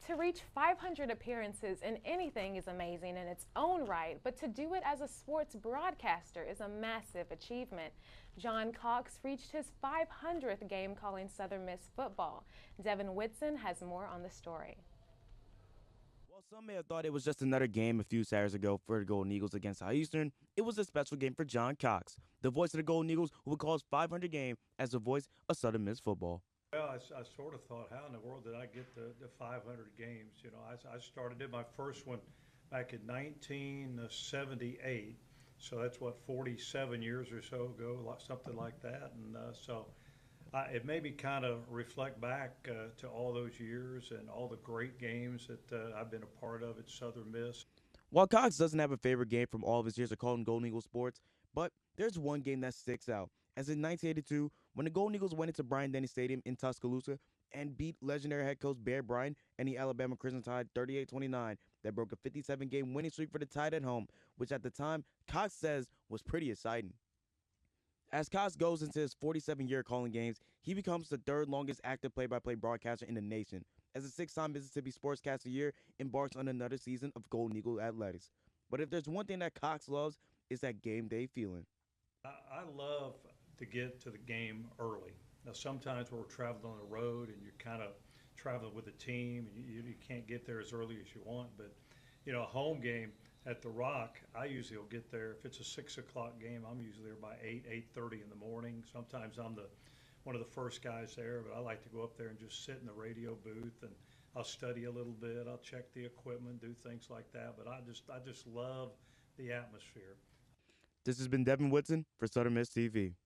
To reach 500 appearances in anything is amazing in its own right, but to do it as a sports broadcaster is a massive achievement. John Cox reached his 500th game calling Southern Miss football. Devin Witson has more on the story. While some may have thought it was just another game a few Saturdays ago for the Golden Eagles against Eastern, it was a special game for John Cox, the voice of the Golden Eagles, who would call his 500 game as the voice of Southern Miss football. Well, I sort of thought, how in the world did I get the 500 games? You know, I started, did my first one back in 1978. So that's what, 47 years or so ago, something like that. And it made me kind of reflect back to all those years and all the great games that I've been a part of at Southern Miss. While Cox doesn't have a favorite game from all of his years of calling Golden Eagle sports, but there's one game that sticks out. As in 1982, when the Golden Eagles went into Bryant-Denny Stadium in Tuscaloosa and beat legendary head coach Bear Bryant and the Alabama Crimson Tide 38-29, that broke a 57-game winning streak for the Tide at home, which at the time Cox says was pretty exciting. As Cox goes into his 47-year calling games, he becomes the third longest active play-by-play broadcaster in the nation, as the six-time Mississippi Sportscaster of the Year embarks on another season of Golden Eagle athletics. But if there's one thing that Cox loves, it's that game day feeling. I love to get to the game early. Now, sometimes we're traveling on the road and you're kind of traveling with a team and you can't get there as early as you want. But, you know, a home game at the Rock, I usually will get there. If it's a 6 o'clock game, I'm usually there by 8:30 in the morning. Sometimes I'm one of the first guys there, but I like to go up there and just sit in the radio booth and I'll study a little bit. I'll check the equipment, do things like that. But I just love the atmosphere. This has been Devin Witson for Southern Miss TV.